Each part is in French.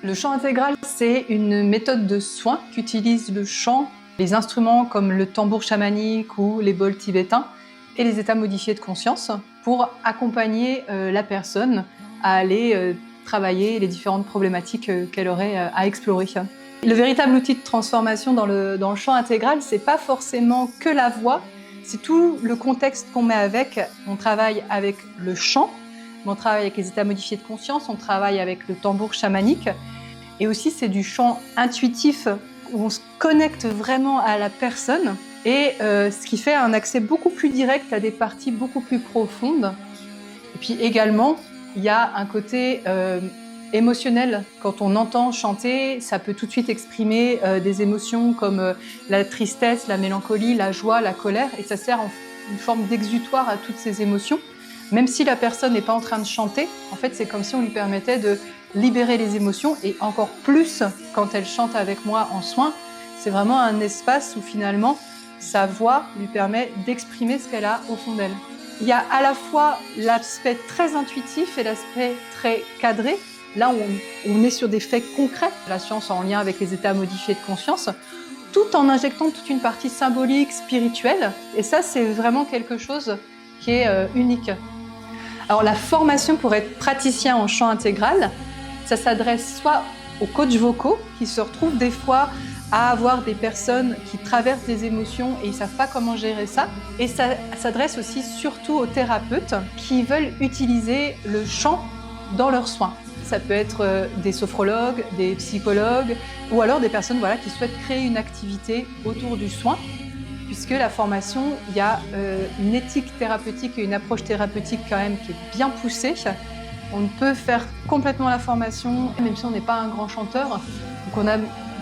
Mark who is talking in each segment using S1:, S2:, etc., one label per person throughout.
S1: Le chant intégral, c'est une méthode de soin qu'utilise le chant, les instruments comme le tambour chamanique ou les bols tibétains et les états modifiés de conscience pour accompagner la personne à aller travailler les différentes problématiques qu'elle aurait à explorer. Le véritable outil de transformation dans le chant intégral, c'est pas forcément que la voix, c'est tout le contexte qu'on met avec. On travaille avec le chant, on travaille avec les états modifiés de conscience, on travaille avec le tambour chamanique. Et aussi, c'est du chant intuitif où on se connecte vraiment à la personne et ce qui fait un accès beaucoup plus direct à des parties beaucoup plus profondes. Et puis également, il y a un côté émotionnel. Quand on entend chanter, ça peut tout de suite exprimer des émotions comme la tristesse, la mélancolie, la joie, la colère. Et ça sert en une forme d'exutoire à toutes ces émotions. Même si la personne n'est pas en train de chanter, en fait, c'est comme si on lui permettait de libérer les émotions et encore plus quand elle chante avec moi en soin. C'est vraiment un espace où finalement sa voix lui permet d'exprimer ce qu'elle a au fond d'elle. Il y a à la fois l'aspect très intuitif et l'aspect très cadré. Là, on est sur des faits concrets, la science en lien avec les états modifiés de conscience, tout en injectant toute une partie symbolique, spirituelle. Et ça, c'est vraiment quelque chose qui est unique. Alors la formation pour être praticien en chant intégral, ça s'adresse soit aux coachs vocaux qui se retrouvent des fois à avoir des personnes qui traversent des émotions et ils ne savent pas comment gérer ça. Et ça s'adresse aussi surtout aux thérapeutes qui veulent utiliser le chant dans leurs soins. Ça peut être des sophrologues, des psychologues ou alors des personnes qui souhaitent créer une activité autour du soin. Puisque la formation, il y a une éthique thérapeutique et une approche thérapeutique quand même qui est bien poussée. On peut faire complètement la formation, même si on n'est pas un grand chanteur, donc on n'a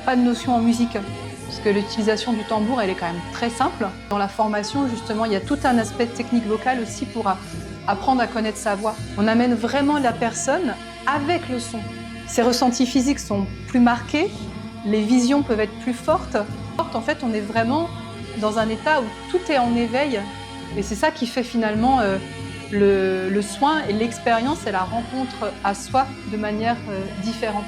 S1: pas de notion en musique. Parce que l'utilisation du tambour, elle est quand même très simple. Dans la formation, justement, il y a tout un aspect technique vocal aussi pour apprendre à connaître sa voix. On amène vraiment la personne avec le son. Ses ressentis physiques sont plus marqués, les visions peuvent être plus fortes. En fait, on est vraiment dans un état où tout est en éveil et c'est ça qui fait finalement le soin et l'expérience et la rencontre à soi de manière différente.